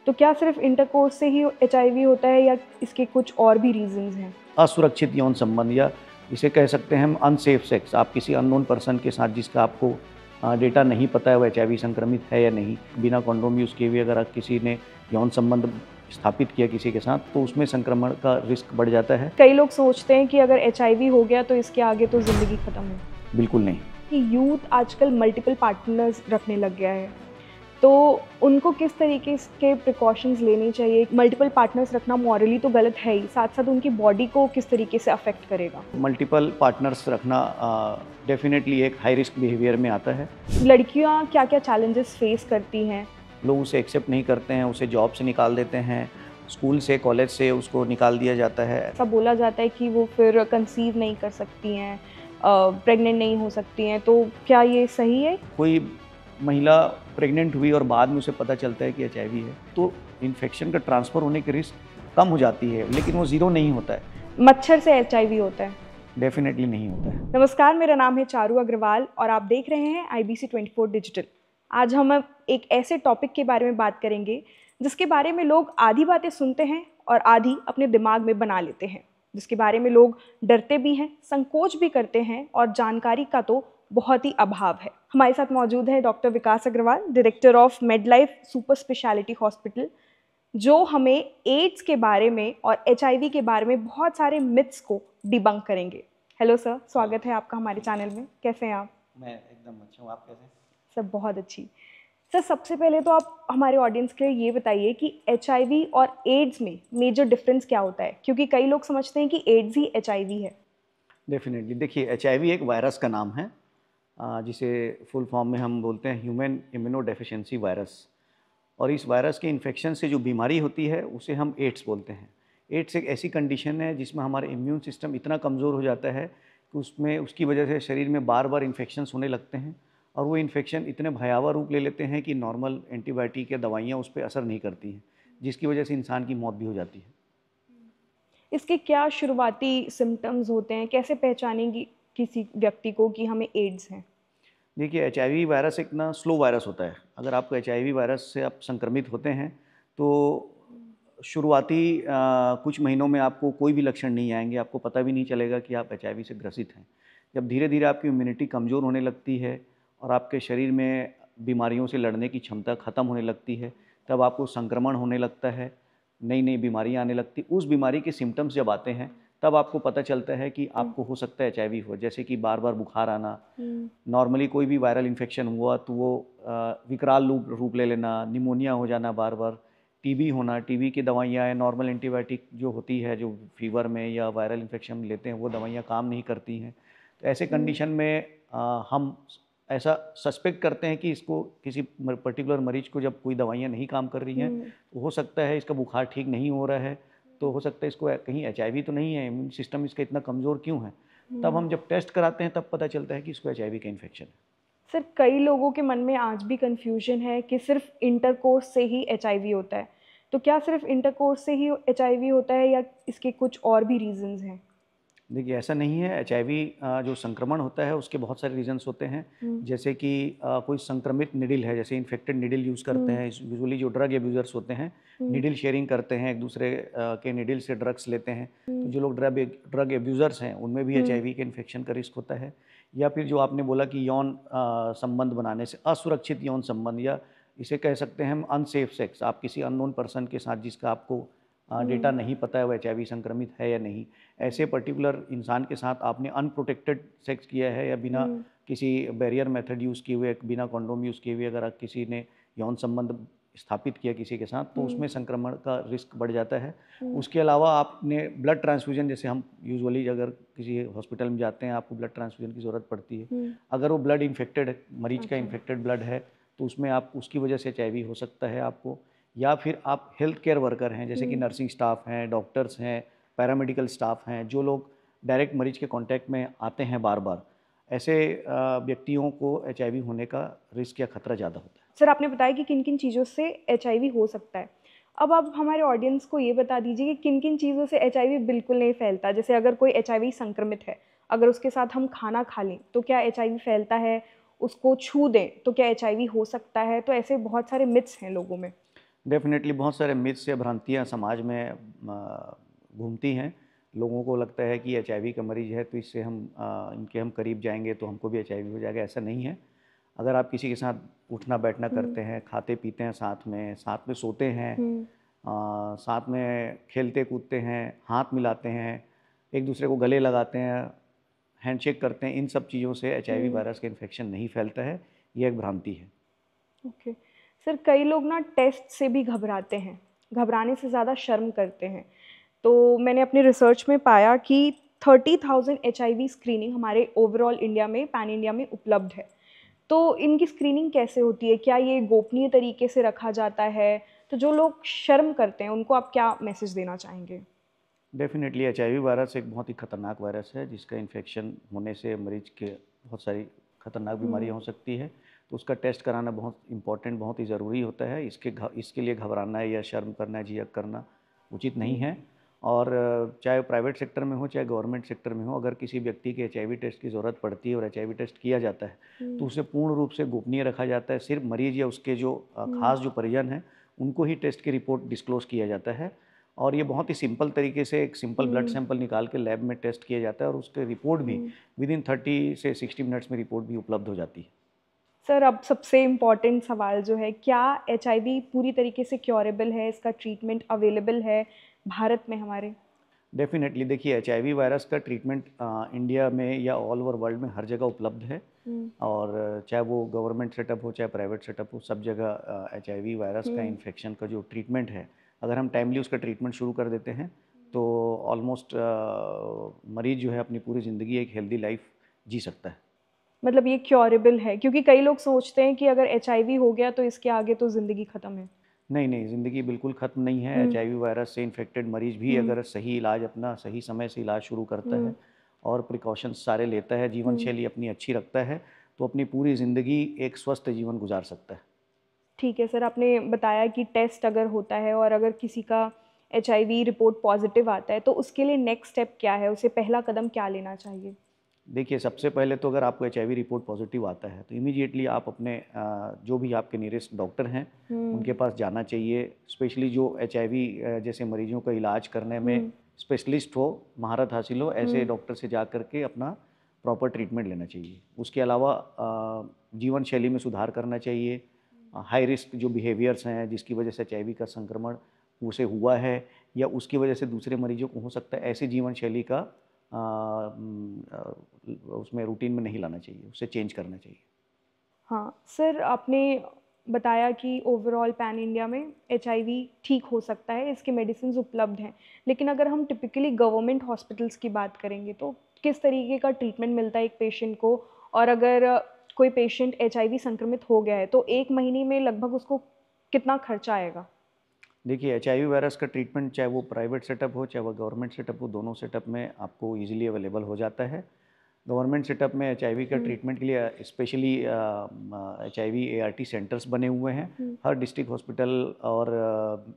तो क्या सिर्फ इंटरकोर्स से ही एचआईवी होता है या इसके कुछ और भी रीजंस हैं? असुरक्षित यौन संबंध या इसे कह सकते हैं हम अनसेफ सेक्स, आप किसी अननोन पर्सन के साथ जिसका आपको डेटा नहीं पता है वो एचआईवी संक्रमित है या नहीं, बिना कॉन्डोम यूज़ किए हुए अगर किसी ने यौन संबंध स्थापित किया किसी के साथ तो उसमें संक्रमण का रिस्क बढ़ जाता है। कई लोग सोचते हैं कि अगर एचआईवी हो गया तो इसके आगे तो ज़िंदगी ख़त्म है। बिल्कुल नहीं। कि यूथ आजकल मल्टीपल पार्टनर्स रखने लग गया है, तो उनको किस तरीके के प्रिकॉशंस लेने चाहिए? मल्टीपल पार्टनर्स रखना मॉरली तो गलत है ही, साथ साथ उनकी बॉडी को किस तरीके से अफेक्ट करेगा? मल्टीपल पार्टनर्स रखना डेफिनेटली एक हाई रिस्क बिहेवियर में आता है। लड़कियां क्या क्या चैलेंजेस फेस करती हैं? लोग उसे एक्सेप्ट नहीं करते हैं, उसे जॉब से निकाल देते हैं, स्कूल से कॉलेज से उसको निकाल दिया जाता है। ऐसा बोला जाता है कि वो फिर कंसीव नहीं कर सकती हैं, प्रेग्नेंट नहीं हो सकती हैं, तो क्या ये सही है? कोई महिला प्रेग्नेंट हुई और बाद में उसे पता चलता है कि एचआईवी है तो इन्फेक्शन का ट्रांसफ़र होने की रिस्क कम हो जाती है, लेकिन वो ज़ीरो नहीं होता है। मच्छर से एचआईवी होता है? डेफिनेटली नहीं होता है। नमस्कार, मेरा नाम है चारू अग्रवाल और आप देख रहे हैं IBC 24 डिजिटल। आज हम एक ऐसे टॉपिक के बारे में बात करेंगे जिसके बारे में लोग आधी बातें सुनते हैं और आधी अपने दिमाग में बना लेते हैं, जिसके बारे में लोग डरते भी हैं, संकोच भी करते हैं और जानकारी का तो बहुत ही अभाव है। हमारे साथ मौजूद है doctor Vikas Agarwal, director of Medlife super speciality hospital, जो हमें एड्स के बारे में और HIV के बारे में बहुत सारे मिथ्स को डिबंक करेंगे। हेलो सर, स्वागत है आपका हमारे चैनल में। कैसे हैं आप? मैं एकदम अच्छा हूँ, आप कैसे हैं? सब बहुत अच्छी। सर, सबसे पहले तो आप हमारे ऑडियंस के लिए ये बताइए कि HIV और एड्स में मेजर डिफरेंस क्या होता है, क्योंकि कई लोग समझते हैं कि एड्स ही HIV है। डेफिनेटली देखिए, एचआईवी एक वायरस का नाम है, जिसे फुल फॉर्म में हम बोलते हैं ह्यूमन इम्यूनो डेफिशिएंसी वायरस। और इस वायरस के इन्फेक्शन से जो बीमारी होती है उसे हम एड्स बोलते हैं। एड्स एक ऐसी कंडीशन है जिसमें हमारा इम्यून सिस्टम इतना कमज़ोर हो जाता है कि उसमें उसकी वजह से शरीर में बार बार इन्फेक्शंस होने लगते हैं और वो इन्फेक्शन इतने भयावह रूप ले लेते हैं कि नॉर्मल एंटीबायोटिक या दवाइयाँ उस पर असर नहीं करती हैं, जिसकी वजह से इंसान की मौत भी हो जाती है। इसके क्या शुरुआती सिम्टम्स होते हैं? कैसे पहचानेंगी किसी व्यक्ति को कि हमें एड्स है? देखिए, एचआईवी वायरस एक ना स्लो वायरस होता है। अगर आपको एचआईवी वायरस से आप संक्रमित होते हैं तो शुरुआती कुछ महीनों में आपको कोई भी लक्षण नहीं आएंगे, आपको पता भी नहीं चलेगा कि आप एचआईवी से ग्रसित हैं। जब धीरे धीरे आपकी इम्यूनिटी कमज़ोर होने लगती है और आपके शरीर में बीमारियों से लड़ने की क्षमता ख़त्म होने लगती है, तब आपको संक्रमण होने लगता है, नई नई बीमारियाँ आने लगती। उस बीमारी के सिम्टम्स जब आते हैं तब आपको पता चलता है कि आपको हो सकता है एचआईवी हो, जैसे कि बार बार बुखार आना, नॉर्मली कोई भी वायरल इन्फेक्शन हुआ तो वो विकराल रूप ले लेना, निमोनिया हो जाना बार बार, टीबी होना, टीबी की दवाइयाँ या नॉर्मल एंटीबायोटिक जो होती है जो फीवर में या वायरल इन्फेक्शन में लेते हैं वो दवाइयाँ काम नहीं करती हैं। तो ऐसे कंडीशन में हम ऐसा सस्पेक्ट करते हैं कि इसको किसी पर्टिकुलर मरीज को जब कोई दवाइयाँ नहीं काम कर रही हैं तो हो सकता है इसका बुखार ठीक नहीं हो रहा है, तो हो सकता है इसको कहीं एचआईवी तो नहीं है, इम्यून सिस्टम इसका इतना कमज़ोर क्यों है। तब हम जब टेस्ट कराते हैं तब पता चलता है कि इसको एचआईवी का इन्फेक्शन है। सर, कई लोगों के मन में आज भी कंफ्यूजन है कि सिर्फ इंटरकोर्स से ही HIV होता है, तो क्या सिर्फ इंटरकोर्स से ही HIV होता है या इसके कुछ और भी रीजंस हैं? देखिए, ऐसा नहीं है। एचआईवी जो संक्रमण होता है उसके बहुत सारे रीजंस होते हैं, जैसे कि कोई संक्रमित निडिल है, जैसे इन्फेक्टेड निडिल यूज़ करते हैं। यूजुअली जो ड्रग एब्यूज़र्स होते हैं निडिल शेयरिंग करते हैं, एक दूसरे के निडिल से ड्रग्स लेते हैं। तो जो लोग ड्रग एब्यूज़र्स हैं उनमें भी एचआईवी के इन्फेक्शन का रिस्क होता है। या फिर जो आपने बोला कि यौन संबंध बनाने से, असुरक्षित यौन संबंध या इसे कह सकते हैं हम अनसेफ सेक्स, आप किसी अननोन पर्सन के साथ जिसका आपको डेटा नहीं पता है वो एचआईवी संक्रमित है या नहीं, ऐसे पर्टिकुलर इंसान के साथ आपने अनप्रोटेक्टेड सेक्स किया है या बिना किसी बैरियर मेथड यूज़ किए हुए, बिना कॉन्डोम यूज़ किए हुए अगर किसी ने यौन संबंध स्थापित किया किसी के साथ तो उसमें संक्रमण का रिस्क बढ़ जाता है। उसके अलावा आपने ब्लड ट्रांसफ्यूजन, जैसे हम यूजुअली अगर किसी हॉस्पिटल में जाते हैं आपको ब्लड ट्रांसफ्यूजन की ज़रूरत पड़ती है, अगर वो ब्लड इन्फेक्टेड है, मरीज का इन्फेक्टेड ब्लड है, तो उसमें आप उसकी वजह से एचआईवी हो सकता है आपको। या फिर आप हेल्थ केयर वर्कर हैं, जैसे कि नर्सिंग स्टाफ हैं, डॉक्टर्स हैं, पैरामेडिकल स्टाफ हैं, जो लोग डायरेक्ट मरीज के कांटेक्ट में आते हैं बार बार, ऐसे व्यक्तियों को एचआईवी होने का रिस्क या खतरा ज़्यादा होता है। सर, आपने बताया कि किन किन चीज़ों से HIV हो सकता है। अब आप हमारे ऑडियंस को ये बता दीजिए कि किन किन चीज़ों से HIV बिल्कुल नहीं फैलता। जैसे अगर कोई HIV संक्रमित है, अगर उसके साथ हम खाना खा लें तो क्या HIV फैलता है? उसको छू दें तो क्या HIV हो सकता है? तो ऐसे बहुत सारे मिथ्स हैं लोगों में। डेफिनेटली बहुत सारे मिथ्स या भ्रांतियाँ समाज में घूमती हैं। लोगों को लगता है कि एचआईवी का मरीज है तो इससे हम इनके हम करीब जाएंगे तो हमको भी एचआईवी हो जाएगा। ऐसा नहीं है। अगर आप किसी के साथ उठना बैठना करते हैं, खाते पीते हैं साथ में सोते हैं, साथ में खेलते कूदते हैं, हाथ मिलाते हैं, एक दूसरे को गले लगाते हैं, हैंडशेक करते हैं, इन सब चीज़ों से एचआईवी वायरस का इन्फेक्शन नहीं फैलता है। ये एक भ्रांति है। ओके सर, कई लोग ना टेस्ट से भी घबराते हैं, घबराने से ज़्यादा शर्म करते हैं। तो मैंने अपनी रिसर्च में पाया कि 30,000 HIV स्क्रीनिंग हमारे ओवरऑल इंडिया में, पैन इंडिया में उपलब्ध है। तो इनकी स्क्रीनिंग कैसे होती है? क्या ये गोपनीय तरीके से रखा जाता है? तो जो लोग शर्म करते हैं उनको आप क्या मैसेज देना चाहेंगे? डेफिनेटली एचआईवी वायरस एक बहुत ही खतरनाक वायरस है जिसका इन्फेक्शन होने से मरीज के बहुत सारी खतरनाक बीमारियां हो सकती है। तो उसका टेस्ट कराना बहुत इम्पॉर्टेंट, बहुत ही ज़रूरी होता है। इसके लिए घबराना या शर्म करना, झिझक करना उचित नहीं है। और चाहे प्राइवेट सेक्टर में हो चाहे गवर्नमेंट सेक्टर में हो, अगर किसी व्यक्ति के एचआईवी टेस्ट की ज़रूरत पड़ती है और एचआईवी टेस्ट किया जाता है तो उसे पूर्ण रूप से गोपनीय रखा जाता है। सिर्फ मरीज या उसके जो खास जो परिजन हैं उनको ही टेस्ट की रिपोर्ट डिस्क्लोज़ किया जाता है। और ये बहुत ही सिंपल तरीके से एक सिंपल ब्लड सैंपल निकाल के लैब में टेस्ट किया जाता है और उसके रिपोर्ट भी विदिन 30 से 60 मिनट्स में रिपोर्ट भी उपलब्ध हो जाती है। सर, अब सबसे इम्पॉर्टेंट सवाल जो है, क्या HIV पूरी तरीके से क्योरेबल है? इसका ट्रीटमेंट अवेलेबल है भारत में हमारे? डेफिनेटली देखिए, एचआईवी वायरस का ट्रीटमेंट इंडिया में या ऑल ओवर वर्ल्ड में हर जगह उपलब्ध है। और चाहे वो गवर्नमेंट सेटअप हो चाहे प्राइवेट सेटअप हो, सब जगह एचआईवी वायरस का इन्फेक्शन का जो ट्रीटमेंट है, अगर हम टाइमली उसका ट्रीटमेंट शुरू कर देते हैं तो ऑलमोस्ट मरीज जो है अपनी पूरी ज़िंदगी एक हेल्दी लाइफ जी सकता है। मतलब ये क्योरेबल है? क्योंकि कई लोग सोचते हैं कि अगर HIV हो गया तो इसके आगे तो ज़िंदगी ख़त्म है। नहीं नहीं, ज़िंदगी बिल्कुल ख़त्म नहीं है। एचआईवी वायरस से इन्फेक्टेड मरीज भी अगर सही इलाज, अपना सही समय से इलाज शुरू करता है और प्रिकॉशंस सारे लेता है, जीवन शैली अपनी अच्छी रखता है, तो अपनी पूरी ज़िंदगी एक स्वस्थ जीवन गुजार सकता है। ठीक है सर, आपने बताया कि टेस्ट अगर होता है और अगर किसी का HIV रिपोर्ट पॉजिटिव आता है तो उसके लिए नेक्स्ट स्टेप क्या है? उसे पहला कदम क्या लेना चाहिए? देखिए, सबसे पहले तो अगर आपको एचआईवी रिपोर्ट पॉजिटिव आता है तो इमीडिएटली आप अपने जो भी आपके नियरेस्ट डॉक्टर हैं उनके पास जाना चाहिए। स्पेशली जो एचआईवी जैसे मरीजों का इलाज करने में स्पेशलिस्ट हो, महारत हासिल हो, ऐसे डॉक्टर से जा करके अपना प्रॉपर ट्रीटमेंट लेना चाहिए। उसके अलावा जीवन शैली में सुधार करना चाहिए। हाई रिस्क जो बिहेवियर्स हैं जिसकी वजह से एचआईवी का संक्रमण उसे हुआ है या उसकी वजह से दूसरे मरीजों को हो सकता है, ऐसी जीवन शैली का उसमें रूटीन में नहीं लाना चाहिए, उसे चेंज करना चाहिए। हाँ सर, आपने बताया कि ओवरऑल पैन इंडिया में HIV ठीक हो सकता है, इसके मेडिसिन उपलब्ध हैं। लेकिन अगर हम टिपिकली गवर्नमेंट हॉस्पिटल्स की बात करेंगे तो किस तरीके का ट्रीटमेंट मिलता है एक पेशेंट को? और अगर कोई पेशेंट HIV संक्रमित हो गया है तो 1 महीने में लगभग उसको कितना खर्चा आएगा? देखिए, एचआईवी वायरस का ट्रीटमेंट चाहे वो प्राइवेट सेटअप हो चाहे वो गवर्नमेंट सेटअप हो, दोनों सेटअप में आपको इजीली अवेलेबल हो जाता है। गवर्नमेंट सेटअप में एचआईवी का ट्रीटमेंट के लिए स्पेशली एचआईवी एआरटी सेंटर्स बने हुए हैं। हर डिस्ट्रिक्ट हॉस्पिटल और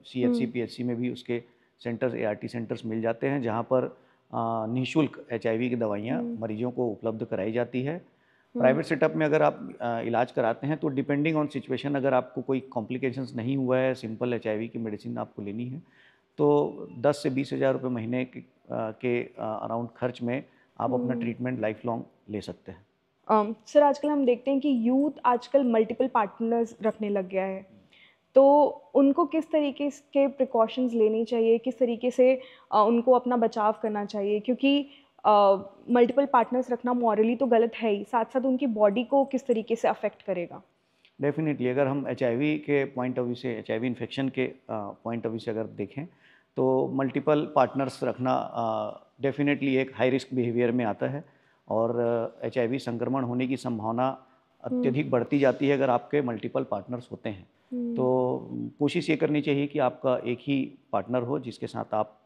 सीएचसी पीएचसी में भी उसके सेंटर्स, एआरटी सेंटर्स मिल जाते हैं जहां पर निःशुल्क एचआईवी की दवाइयां मरीजों को उपलब्ध कराई जाती है। प्राइवेट सेटअप में अगर आप इलाज कराते हैं तो डिपेंडिंग ऑन सिचुएशन, अगर आपको कोई कॉम्प्लिकेशंस नहीं हुआ है, सिंपल एचआईवी की मेडिसिन आपको लेनी है, तो 10 से 20 हज़ार रुपये महीने के अराउंड खर्च में आप अपना ट्रीटमेंट लाइफ लॉन्ग ले सकते हैं। सर, आजकल हम देखते हैं कि यूथ आजकल मल्टीपल पार्टनर्स रखने लग गया है। तो उनको किस तरीके के प्रिकॉशंस लेनी चाहिए? किस तरीके से उनको अपना बचाव करना चाहिए? क्योंकि मल्टीपल पार्टनर्स रखना मॉरली तो गलत है ही, साथ साथ उनकी बॉडी को किस तरीके से अफेक्ट करेगा? डेफिनेटली, अगर हम एचआईवी के पॉइंट ऑफ व्यू से, एचआईवी इन्फेक्शन के पॉइंट ऑफ व्यू से अगर देखें तो मल्टीपल पार्टनर्स रखना डेफिनेटली एक हाई रिस्क बिहेवियर में आता है और एचआईवी संक्रमण होने की संभावना अत्यधिक बढ़ती जाती है अगर आपके मल्टीपल पार्टनर्स होते हैं। तो कोशिश ये करनी चाहिए कि आपका एक ही पार्टनर हो जिसके साथ आप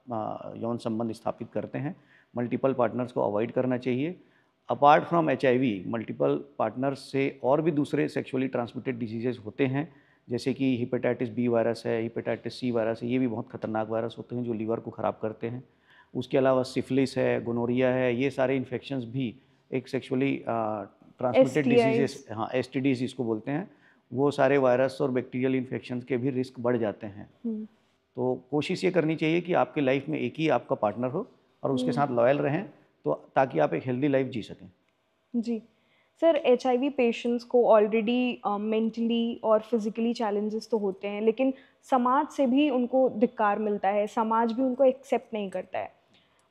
यौन संबंध स्थापित करते हैं। मल्टीपल पार्टनर्स को अवॉइड करना चाहिए। Apart from HIV, multiple partners से और भी दूसरे सेक्सुअली ट्रांसमिटेड डिजीजेज होते हैं, जैसे कि हेपेटाइटिस बी वायरस है, हेपेटाइटिस सी वायरस है। ये भी बहुत खतरनाक वायरस होते हैं जो लीवर को ख़राब करते हैं। उसके अलावा सिफिलिस है, गोनोरिया है, ये सारे इन्फेक्शंस भी एक सेक्सुअली ट्रांसमिटेड डिजीजेस, हाँ एसटीडीज इसको बोलते हैं, वो सारे वायरस और बैक्टीरियल इन्फेक्शन के भी रिस्क बढ़ जाते हैं। तो कोशिश ये करनी चाहिए कि आपकी लाइफ में एक ही आपका पार्टनर हो और उसके साथ लॉयल रहें, तो ताकि आप एक हेल्दी लाइफ जी सकें। जी सर, HIV पेशेंट्स को ऑलरेडी मेंटली और फिजिकली चैलेंजेस तो होते हैं, लेकिन समाज से भी उनको धिक्कार मिलता है, समाज भी उनको एक्सेप्ट नहीं करता है।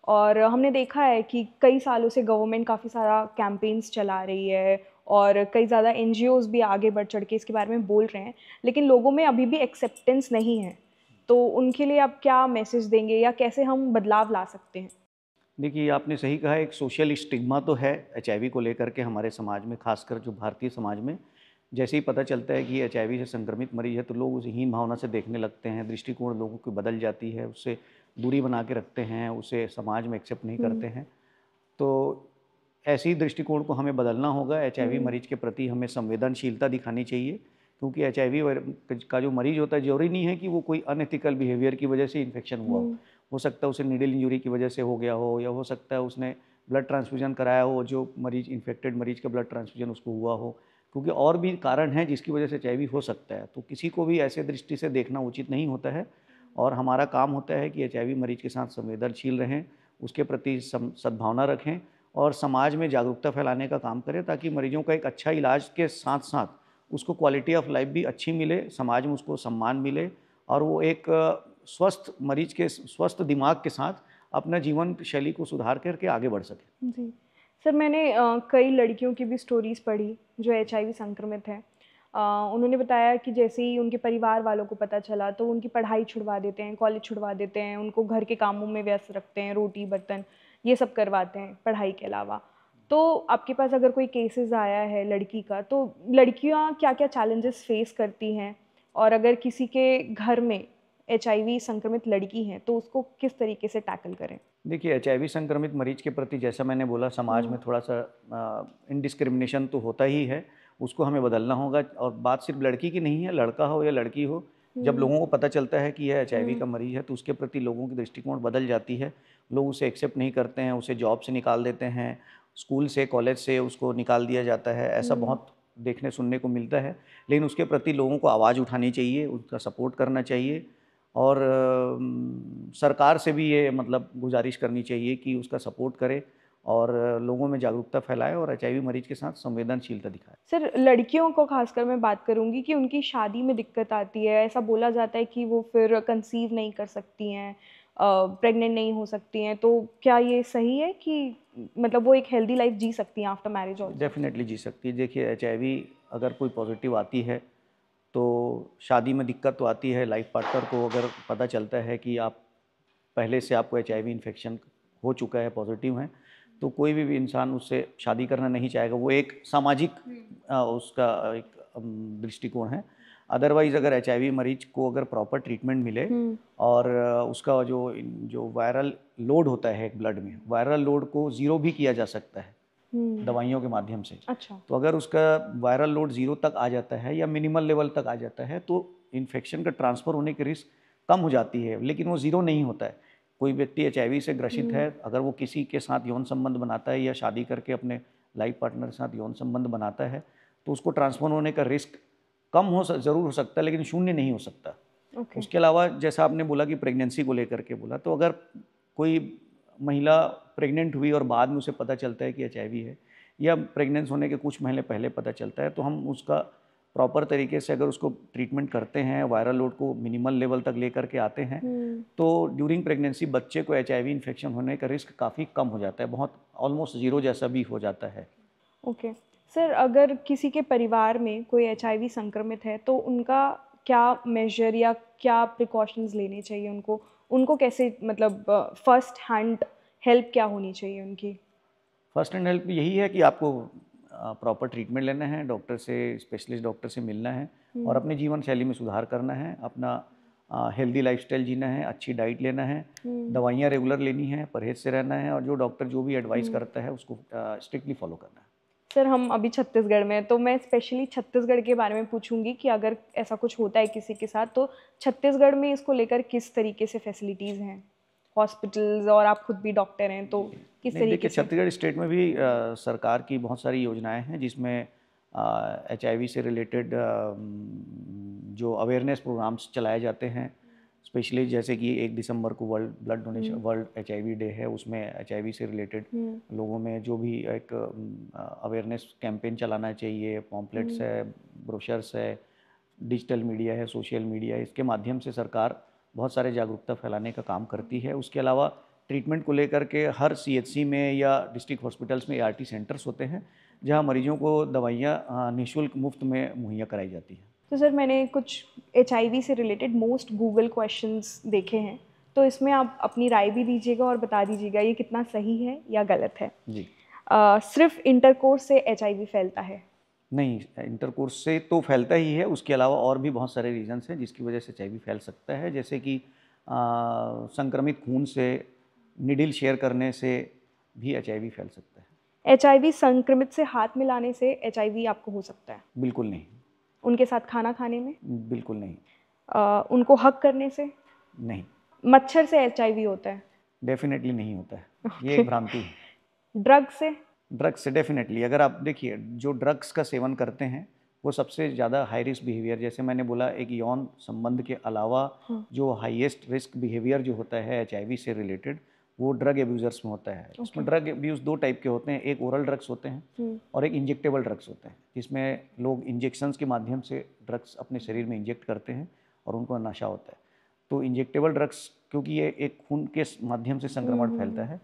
और हमने देखा है कि कई सालों से गवर्नमेंट काफ़ी सारा कैंपेन्स चला रही है और कई ज़्यादा NGOs भी आगे बढ़ चढ़ के इसके बारे में बोल रहे हैं, लेकिन लोगों में अभी भी एक्सेप्टेंस नहीं है। तो उनके लिए आप क्या मैसेज देंगे या कैसे हम बदलाव ला सकते हैं? देखिए, आपने सही कहा, एक सोशल स्टिग्मा तो है HIV को लेकर के हमारे समाज में, खासकर जो भारतीय समाज में। जैसे ही पता चलता है कि HIV से संक्रमित मरीज है तो लोग उसे हीन भावना से देखने लगते हैं, दृष्टिकोण लोगों की बदल जाती है, उससे दूरी बना के रखते हैं, उसे समाज में एक्सेप्ट नहीं करते हैं। तो ऐसे ही दृष्टिकोण को हमें बदलना होगा। HIV मरीज के प्रति हमें संवेदनशीलता दिखानी चाहिए, क्योंकि HIV का जो मरीज होता है, जरूरी नहीं है कि वो कोई अनएथिकल बिहेवियर की वजह से इन्फेक्शन हुआ हो सकता है उसे नीडल इंजरी की वजह से हो गया हो, या हो सकता है उसने ब्लड ट्रांसफ्यूजन कराया हो, जो मरीज इन्फेक्टेड मरीज का ब्लड ट्रांसफ्यूजन उसको हुआ हो, क्योंकि और भी कारण हैं जिसकी वजह से HIV हो सकता है। तो किसी को भी ऐसे दृष्टि से देखना उचित नहीं होता है, और हमारा काम होता है कि HIV मरीज के साथ संवेदनशील रहें, उसके प्रति सद्भावना रखें और समाज में जागरूकता फैलाने का काम करें, ताकि मरीजों का एक अच्छा इलाज के साथ साथ उसको क्वालिटी ऑफ लाइफ भी अच्छी मिले, समाज में उसको सम्मान मिले, और वो एक स्वस्थ मरीज के स्वस्थ दिमाग के साथ अपना जीवन शैली को सुधार करके आगे बढ़ सके। जी सर, मैंने कई लड़कियों की भी स्टोरीज़ पढ़ी जो HIV संक्रमित हैं। उन्होंने बताया कि जैसे ही उनके परिवार वालों को पता चला तो उनकी पढ़ाई छुड़वा देते हैं, कॉलेज छुड़वा देते हैं, उनको घर के कामों में व्यस्त रखते हैं, रोटी बर्तन ये सब करवाते हैं पढ़ाई के अलावा। तो आपके पास अगर कोई केसेस आया है लड़की का, तो लड़कियां क्या क्या चैलेंजेस फेस करती हैं, और अगर किसी के घर में HIV संक्रमित लड़की हैं तो उसको किस तरीके से टैकल करें? देखिए, HIV संक्रमित मरीज के प्रति जैसा मैंने बोला, समाज में थोड़ा सा इनडिस्क्रिमिनेशन तो होता ही है, उसको हमें बदलना होगा। और बात सिर्फ लड़की की नहीं है, लड़का हो या लड़की हो, जब लोगों को पता चलता है कि यह HIV का मरीज है तो उसके प्रति लोगों की दृष्टिकोण बदल जाती है। लोग उसे एक्सेप्ट नहीं करते हैं, उसे जॉब से निकाल देते हैं, स्कूल से कॉलेज से उसको निकाल दिया जाता है। ऐसा बहुत देखने सुनने को मिलता है, लेकिन उसके प्रति लोगों को आवाज़ उठानी चाहिए, उसका सपोर्ट करना चाहिए, और सरकार से भी ये मतलब गुजारिश करनी चाहिए कि उसका सपोर्ट करे और लोगों में जागरूकता फैलाए और HIV मरीज के साथ संवेदनशीलता दिखाए। सर, लड़कियों को खासकर मैं बात करूंगी कि उनकी शादी में दिक्कत आती है। ऐसा बोला जाता है कि वो फिर कंसीव नहीं कर सकती हैं, प्रेग्नेंट नहीं हो सकती हैं। तो क्या ये सही है कि मतलब वो एक हेल्दी लाइफ जी सकती हैं आफ्टर मैरिज ऑल्सो? डेफिनेटली जी सकती है। देखिए, HIV अगर कोई पॉजिटिव आती है तो शादी में दिक्कत तो आती है। लाइफ पार्टनर को अगर पता चलता है कि आप पहले से आपको HIV इन्फेक्शन हो चुका है, पॉजिटिव हैं, तो कोई भी इंसान उससे शादी करना नहीं चाहेगा। वो एक सामाजिक उसका एक दृष्टिकोण है। अदरवाइज़ अगर HIV मरीज को अगर प्रॉपर ट्रीटमेंट मिले और उसका जो जो वायरल लोड होता है ब्लड में, वायरल लोड को ज़ीरो भी किया जा सकता है दवाइयों के माध्यम से। अच्छा। तो अगर उसका वायरल लोड ज़ीरो तक आ जाता है या मिनिमल लेवल तक आ जाता है तो इन्फेक्शन का ट्रांसफ़र होने की रिस्क कम हो जाती है, लेकिन वो ज़ीरो नहीं होता है। कोई व्यक्ति HIV से ग्रसित है, अगर वो किसी के साथ यौन संबंध बनाता है या शादी करके अपने लाइफ पार्टनर के साथ यौन संबंध बनाता है, तो उसको ट्रांसफ़र होने का रिस्क कम ज़रूर हो सकता है, लेकिन शून्य नहीं हो सकता। उसके अलावा जैसा आपने बोला कि प्रेगनेंसी को लेकर के बोला, तो अगर कोई महिला प्रेग्नेंट हुई और बाद में उसे पता चलता है कि HIV है, या प्रेगनेंस होने के कुछ महीने पहले पता चलता है, तो हम उसका प्रॉपर तरीके से अगर उसको ट्रीटमेंट करते हैं, वायरल लोड को मिनिमल लेवल तक लेकर के आते हैं, तो ड्यूरिंग प्रेगनेंसी बच्चे को HIV इन्फेक्शन होने का रिस्क काफ़ी कम हो जाता है, बहुत ऑलमोस्ट ज़ीरो जैसा भी हो जाता है। ओके सर, अगर किसी के परिवार में कोई HIV संक्रमित है तो उनका क्या मेजर या क्या प्रिकॉशंस लेने चाहिए उनको? उनको कैसे मतलब फर्स्ट हैंड हेल्प क्या होनी चाहिए उनकी? फर्स्ट हैंड हेल्प यही है कि आपको प्रॉपर ट्रीटमेंट लेना है, डॉक्टर से, स्पेशलिस्ट डॉक्टर से मिलना है और अपने जीवन शैली में सुधार करना है, अपना हेल्दी लाइफस्टाइल जीना है, अच्छी डाइट लेना है, दवाइयाँ रेगुलर लेनी है, परहेज से रहना है, और जो डॉक्टर जो भी एडवाइस करता है उसको स्ट्रिक्टली फॉलो करना है। सर, हम अभी छत्तीसगढ़ में हैं तो मैं स्पेशली छत्तीसगढ़ के बारे में पूछूंगी कि अगर ऐसा कुछ होता है किसी के साथ तो छत्तीसगढ़ में इसको लेकर किस तरीके से फैसिलिटीज़ हैं, हॉस्पिटल्स, और आप खुद भी डॉक्टर हैं तो किस नहीं, तरीके देखिए, से? छत्तीसगढ़ स्टेट में भी सरकार की बहुत सारी योजनाएं हैं जिसमें HIV से रिलेटेड जो अवेयरनेस प्रोग्राम्स चलाए जाते हैं, स्पेशली जैसे कि 1 दिसंबर को world blood donation, world HIV day है, उसमें HIV से रिलेटेड लोगों में जो भी एक अवेयरनेस कैंपेन चलाना चाहिए, पॉम्पलेट्स है, ब्रोशर्स है, डिजिटल मीडिया है, सोशल मीडिया है, इसके माध्यम से सरकार बहुत सारे जागरूकता फैलाने का काम करती है। उसके अलावा ट्रीटमेंट को लेकर के हर CHC में या डिस्ट्रिक्ट हॉस्पिटल्स में ART सेंटर्स होते हैं, जहां मरीजों को दवाइयाँ निःशुल्क मुफ्त में मुहैया कराई जाती हैं। तो सर मैंने कुछ HIV से रिलेटेड मोस्ट गूगल क्वेश्चंस देखे हैं, तो इसमें आप अपनी राय भी दीजिएगा और बता दीजिएगा ये कितना सही है या गलत है। जी। सिर्फ इंटरकोर्स से HIV फैलता है? नहीं, इंटरकोर्स से तो फैलता ही है, उसके अलावा और भी बहुत सारे रीजंस हैं जिसकी वजह से HIV फैल सकता है, जैसे कि संक्रमित खून से, निडिल शेयर करने से भी HIV फैल सकता है। HIV संक्रमित से हाथ मिलाने से HIV आपको हो सकता है? बिल्कुल नहीं। उनके साथ खाना खाने में? बिल्कुल नहीं। उनको हग करने से? नहीं। मच्छर से HIV होता है? डेफिनेटली नहीं होता है, ये एक भ्रांति है। ड्रग से? ड्रग्स से डेफिनेटली, अगर आप देखिए जो ड्रग्स का सेवन करते हैं वो सबसे ज़्यादा हाई रिस्क बिहेवियर, जैसे मैंने बोला, एक यौन संबंध के अलावा जो हाईएस्ट रिस्क बिहेवियर जो होता है HIV से रिलेटेड, वो ड्रग एब्यूजर्स में होता है। उसमें ड्रग एब्यूज़ 2 टाइप के होते हैं, एक ओरल ड्रग्स होते हैं और एक इंजेक्टेबल ड्रग्स होते हैं, जिसमें लोग इंजेक्शंस के माध्यम से ड्रग्स अपने शरीर में इंजेक्ट करते हैं और उनको नशा होता है। तो इंजेक्टेबल ड्रग्स, क्योंकि ये एक खून के माध्यम से संक्रमण फैलता है,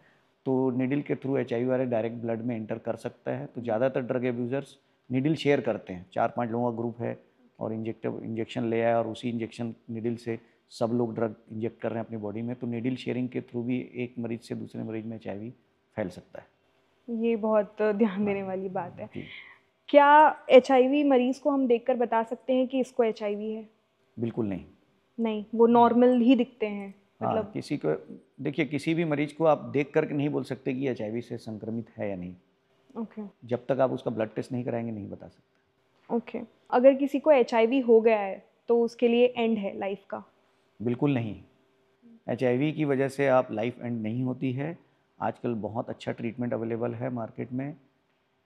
तो निडिल के through HIV virus direct blood में एंटर कर सकता है। तो ज़्यादातर ड्रग एब्यूज़र्स निडिल शेयर करते हैं, 4-5 लोगों का ग्रुप है और इंजेक्शन ले आया और उसी इंजेक्शन निडिल से सब लोग ड्रग इंजेक्ट कर रहे हैं अपनी बॉडी में, तो निडिल शेयरिंग के थ्रू भी एक मरीज से दूसरे मरीज में HIV फैल सकता है। ये बहुत ध्यान देने वाली बात है। क्या HIV मरीज को हम देखकर बता सकते हैं कि इसको HIV है? बिल्कुल नहीं। नहीं, वो नॉर्मल ही दिखते हैं मतलब? हाँ, किसी को देखिए, किसी भी मरीज को आप देख करके नहीं बोल सकते कि HIV से संक्रमित है या नहीं। ओके। जब तक आप उसका ब्लड टेस्ट नहीं कराएंगे नहीं बता सकते। ओके। अगर किसी को HIV हो गया है तो उसके लिए एंड है लाइफ का? बिल्कुल नहीं। HIV की वजह से आप लाइफ एंड नहीं होती है। आजकल बहुत अच्छा ट्रीटमेंट अवेलेबल है मार्केट में,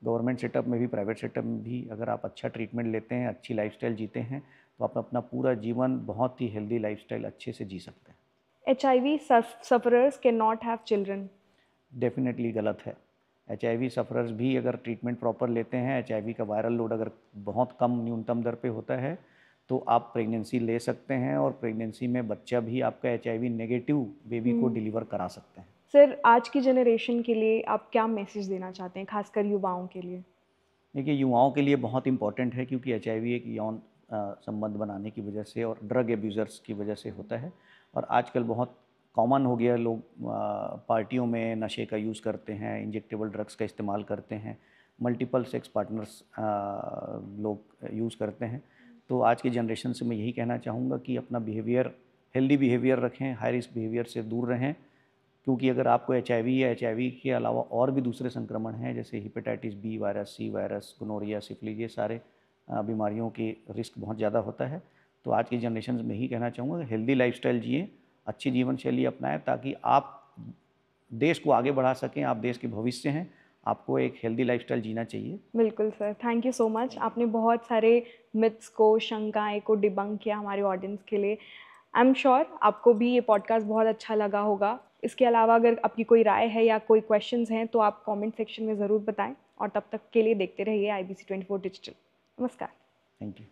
गवर्नमेंट सेटअप में भी, प्राइवेट सेटअप में भी। अगर आप अच्छा ट्रीटमेंट लेते हैं, अच्छी लाइफस्टाइल जीते हैं, तो आप अपना पूरा जीवन बहुत ही हेल्दी लाइफस्टाइल अच्छे से जी सकते हैं। HIV sufferers cannot have children? Definitely गलत है। HIV सफरर्स भी अगर ट्रीटमेंट प्रॉपर लेते हैं, HIV का वायरल लोड अगर बहुत कम न्यूनतम दर पे होता है, तो आप प्रेगनेंसी ले सकते हैं और प्रेगनेंसी में बच्चा भी आपका HIV नेगेटिव बेबी को डिलीवर करा सकते हैं। सर, आज की जनरेशन के लिए आप क्या मैसेज देना चाहते हैं, खासकर युवाओं के लिए? देखिए, युवाओं के लिए बहुत इंपॉर्टेंट है, क्योंकि HIV एक यौन संबंध बनाने की वजह से और ड्रग एब्यूज़र्स की वजह से होता है। और आजकल बहुत कॉमन हो गया, लोग पार्टियों में नशे का यूज़ करते हैं, इंजेक्टेबल ड्रग्स का इस्तेमाल करते हैं, मल्टीपल सेक्स पार्टनर्स लोग यूज़ करते हैं। तो आज की जनरेशन से मैं यही कहना चाहूँगा कि अपना बिहेवियर, हेल्दी बिहेवियर रखें, हाई रिस्क बिहेवियर से दूर रहें, क्योंकि अगर आपको HIV या HIV के अलावा और भी दूसरे संक्रमण हैं, जैसे hepatitis B virus, C virus, gonorrhoea, syphilis, ये सारे बीमारियों की रिस्क बहुत ज़्यादा होता है। तो आज की जनरेशन में यही कहना चाहूँगा कि हेल्दी लाइफस्टाइल जिए, अच्छी जीवन शैली अपनाएं, ताकि आप देश को आगे बढ़ा सकें। आप देश के भविष्य हैं, आपको एक हेल्दी लाइफस्टाइल जीना चाहिए। बिल्कुल sir, thank you so much. आपने बहुत सारे मिथ्स को, शंकाएं को डिबंक किया हमारे ऑडियंस के लिए। आई एम श्योर आपको भी ये पॉडकास्ट बहुत अच्छा लगा होगा। इसके अलावा अगर आपकी कोई राय है या कोई क्वेश्चंस हैं तो आप कमेंट सेक्शन में ज़रूर बताएं, और तब तक के लिए देखते रहिए IBC 24 डिजिटल। नमस्कार। Thank you.